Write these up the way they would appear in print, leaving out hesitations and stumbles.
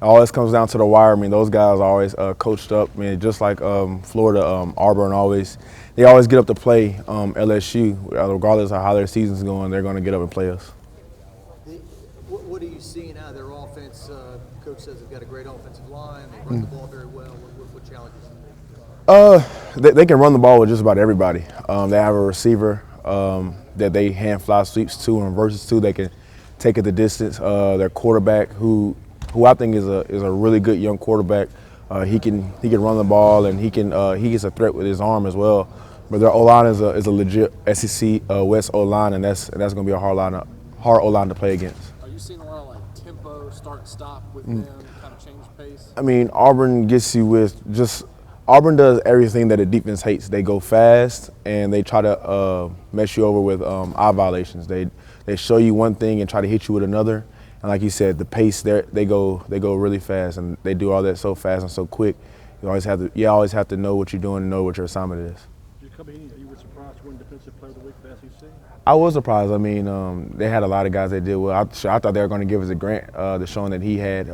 always comes down to the wire. I mean, those guys are always coached up. I mean, just like Florida, Auburn they always get up to play LSU. Regardless of how their season's going, they're going to get up and play us. What are you seeing out of their offense? Coach says they've got a great offensive line. They run the ball very well. What challenges do They can run the ball with just about everybody. They have a receiver that they hand fly sweeps to and reverses to. They can take it the distance. Their quarterback, who I think is a really good young quarterback. He can run the ball, and he gets a threat with his arm as well. But their O-line is a legit SEC West O-line, and that's going to be a hard O-line to play against. Are you seeing a lot of like tempo, start and stop with them, kind of change pace? I mean, Auburn gets you with Auburn does everything that the defense hates. They go fast, and they try to mess you over with eye violations. They show you one thing and try to hit you with another. And like you said, the pace they go really fast, and they do all that so fast and so quick. You always have to know what you're doing and know what your assignment is. You were surprised to win Defensive Player of the Week for SEC? I was surprised. I mean, they had a lot of guys that did well. I thought they were going to give us a grant, the showing that he had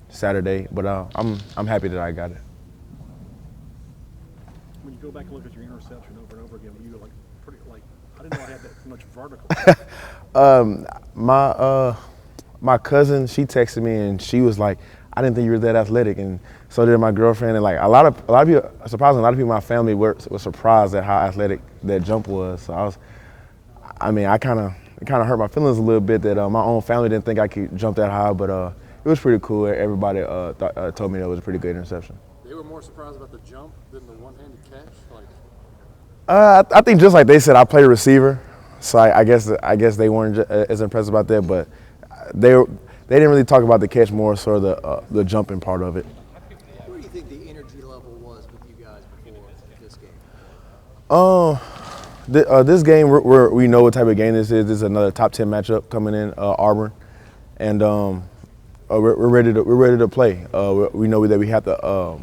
Saturday, but I'm happy that I got it. When you go back and look at your interception over and over again, you were I didn't know I had that much vertical. My cousin, she texted me and she was like, I didn't think you were that athletic, and so did my girlfriend, and like a lot of people, surprisingly, a lot of people in my family were surprised at how athletic that jump was. So it kind of hurt my feelings a little bit that my own family didn't think I could jump that high, but it was pretty cool. Everybody told me that was a pretty good interception. They were more surprised about the jump than the one-handed catch. I think just like they said, I play receiver, so I guess they weren't as impressed about that, but they didn't really talk about the catch, more so the jumping part of it. Where do you think the energy level was with you guys before this game? This game, we know what type of game this is. This is another top 10 matchup coming in, Auburn, and we're ready to play. We know that we have to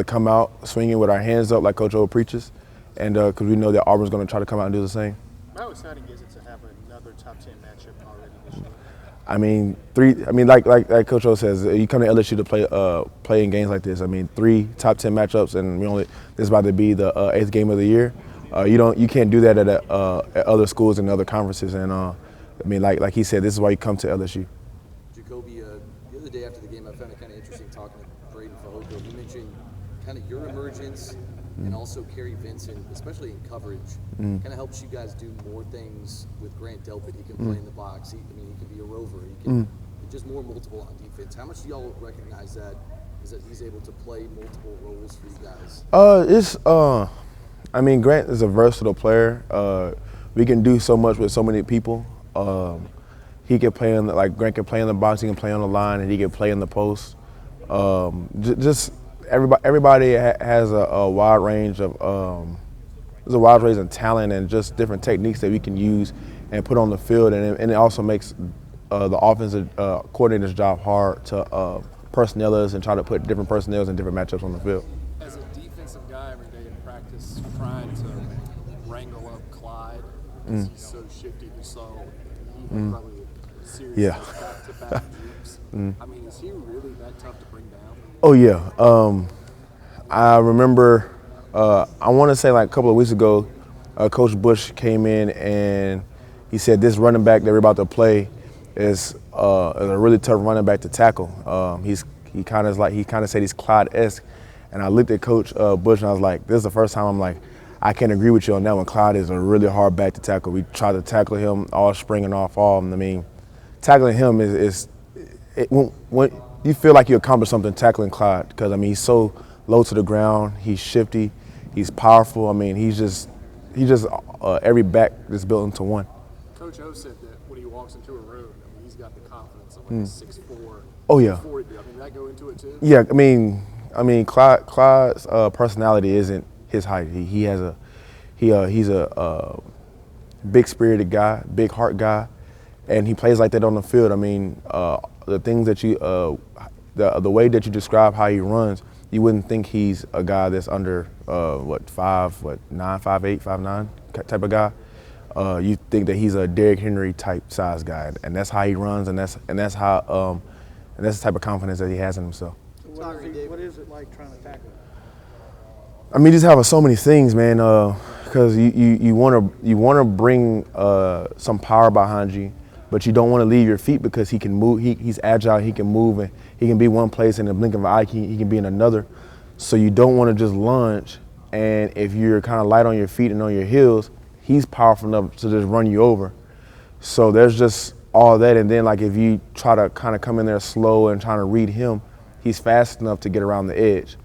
come out swinging with our hands up like Coach O preaches, and because we know that Auburn's going to try to come out and do the same. How exciting is it to have another top 10 matchup already this year? I mean, like Coach O says, you come to LSU to play in games like this. I mean, 3 top 10 matchups, and this is about to be the 8th game of the year. You can't do that at other schools and other conferences. And I mean, like he said, this is why you come to LSU. Jacoby, the other day after the game, I found it kind of interesting talking to Braden Fehoko. You mentioned kind of your emergence and also Kerry Vincent, especially in coverage, kind of helps you guys do more things with Grant Delpit. He can play in the box. He can be a rover. He can just more multiple on defense. How much do y'all recognize that? Is that he's able to play multiple roles for you guys? I mean, Grant is a versatile player. We can do so much with so many people. He can play Grant can play in the box. He can play on the line, and he can play in the post. Everybody has a wide range of talent and just different techniques that we can use and put on the field, and it also makes the offensive coordinator's job hard to personnel us and try to put different personnel in different matchups on the field. As a defensive guy every day in practice, trying to wrangle up Clyde, because he's so shifty, he probably a series of back-to-back dupes. I mean, is he really that tough to bring down? Oh yeah, I remember. I want to say like a couple of weeks ago, Coach Bush came in and he said this running back that we're about to play is a really tough running back to tackle. He kind of said he's Clyde-esque, and I looked at Coach Bush and I was like, this is the first time I'm like, I can't agree with you on that one. Clyde is a really hard back to tackle. We tried to tackle him all spring and all fall. I mean, tackling him when you feel like you accomplished something tackling Clyde, because I mean he's so low to the ground, he's shifty, he's powerful. I mean he's just every back that's built into one. Coach O said that when he walks into a room, I mean, he's got the confidence of like a 6'4". Oh yeah. 40. I mean, did that go into it too? Yeah, I mean Clyde's personality isn't his height. He's a big spirited guy, big heart guy, and he plays like that on the field. I mean, the things that the way that you describe how he runs, you wouldn't think he's a guy that's under 5'9", 5'8", 5'9" type of guy. You think that he's a Derrick Henry type size guy, and that's how he runs, and that's how and that's the type of confidence that he has in himself. What is it like trying to tackle? I mean, just having so many things, man. Because you want to bring some power behind you, but you don't want to leave your feet because he can move. He's agile. He can move, and he can be one place in the blink of an eye. He can be in another. So you don't want to just lunge. And if you're kind of light on your feet and on your heels, he's powerful enough to just run you over. So there's just all that. And then like if you try to kind of come in there slow and trying to read him, he's fast enough to get around the edge.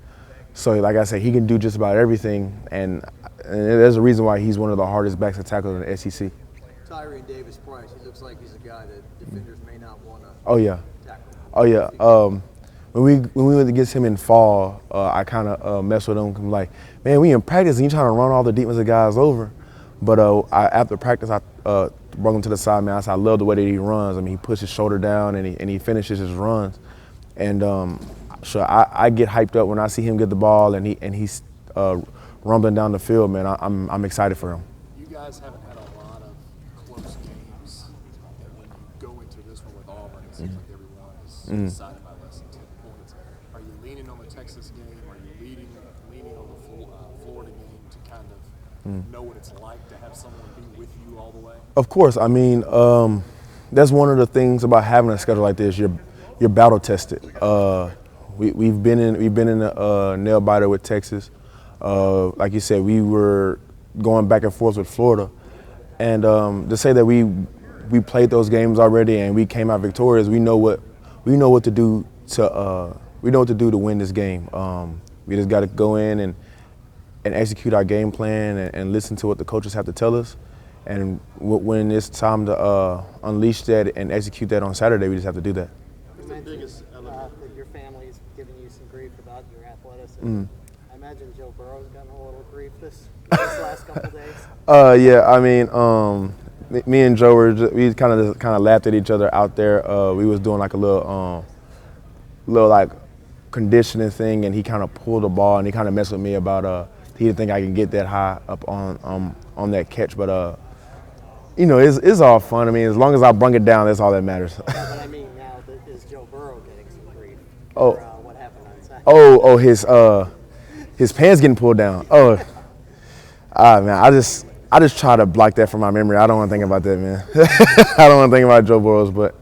So like I said, he can do just about everything, and there's a reason why he's one of the hardest backs to tackle in the SEC. Tyrion Davis-Price, he looks like he's a guy that defenders may not want to Oh yeah, tackle. oh yeah. When we went against him in fall, I kind of messed with him. I'm like, man, we in practice and you trying to run all the defensive guys over. But after practice, I brought him to the side, man. I said, I love the way that he runs. I mean, he puts his shoulder down and he finishes his runs. And so I get hyped up when I see him get the ball and he's rumbling down the field, man. I'm excited for him. You guys haven't had a lot of close games, and when you go into this one with Auburn, it seems like everyone is decided by less than 10 points. Are you leaning on the Texas game? Are you leaning on the Florida game to kind of know what it's like to have someone be with you all the way? Of course. I mean, that's one of the things about having a schedule like this. You're battle tested. We've been in a nail biter with Texas. Like you said, we were going back and forth with Florida, and to say that we played those games already and we came out victorious, we know what to do to win this game. We just got to go in and execute our game plan and listen to what the coaches have to tell us. And when it's time to unleash that and execute that on Saturday, we just have to do that. You mentioned that your family's giving you some grief about your athleticism. I imagine Joe Burrow's gotten a little grief this last couple days. Yeah, I mean, me and Joe we kind of laughed at each other out there. We was doing like a little like conditioning thing, and he kind of pulled the ball and he kind of messed with me about he didn't think I could get that high up on that catch, but you know, it's all fun. I mean, as long as I brung it down, that's all that matters. Yeah, but I mean, now is Joe Burrow getting some grief Oh. for what happened on Saturday? His pants getting pulled down. Man, I just try to block that from my memory. I don't want to think about that, man. I don't want to think about Joe Burrows, but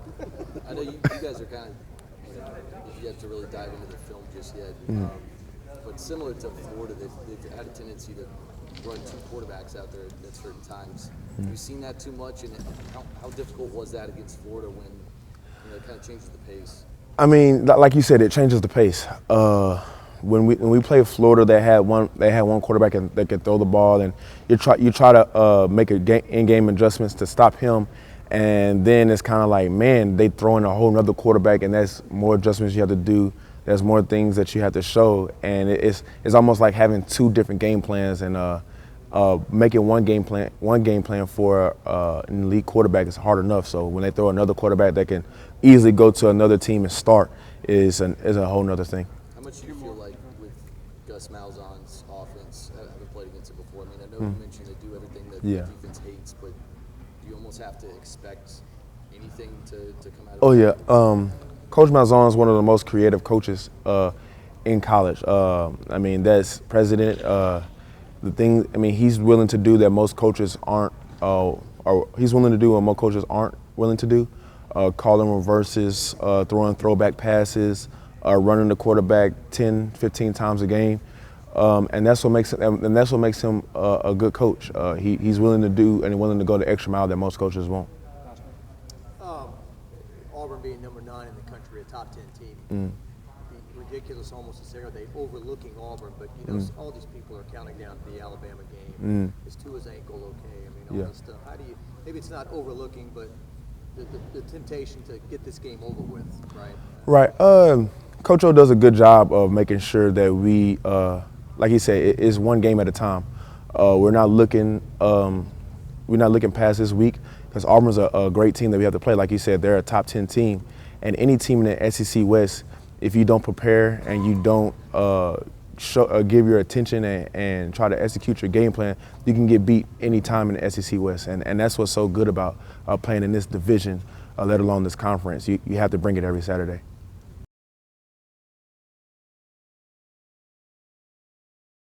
I know you guys are kind of, you have to really dive into the film just yet. But similar to Florida, they've had a tendency to run two quarterbacks out there at certain times. Have you seen that too much, and how difficult was that against Florida when it kind of changes the pace? I mean, like you said, it changes the pace. When we played Florida, they had one quarterback that could throw the ball, and you try to make in-game adjustments to stop him, and then it's kind of like, man, they throw in a whole nother quarterback, and that's more adjustments you have to do. There's more things that you have to show, and it's almost like having two different game plans, and making one game plan for an elite quarterback is hard enough. So when they throw another quarterback that can easily go to another team and start is a whole nother thing. How much do you feel like with Gus Malzahn's offense? I haven't played against it before. I mean, I know you mentioned they do everything that the defense hates, but do you almost have to expect anything to come out of it? Oh yeah. Coach Malzahn is one of the most creative coaches in college. I mean, that's president. He's willing to do that most coaches aren't, or he's willing to do what most coaches aren't willing to do. Calling reverses, throwing throwback passes, running the quarterback 10, 15 times a game. And that's what makes him a good coach. He's willing to do and willing to go the extra mile that most coaches won't. Auburn being number 9 in the country, a top 10 team. Be ridiculous almost to say, are they overlooking Auburn? But all these people are counting down to the Alabama game. Is Tua's ankle okay? I mean, all this stuff. How do you? Maybe it's not overlooking, but the temptation to get this game over with, right? Right. Coach O does a good job of making sure that we, like he said, it's one game at a time. We're not looking past this week because Auburn's a great team that we have to play. Like you said, they're a top 10 team, and any team in the SEC West, if you don't prepare and you don't give your attention and try to execute your game plan, you can get beat any time in the SEC West, and that's what's so good about playing in this division, let alone this conference. You have to bring it every Saturday.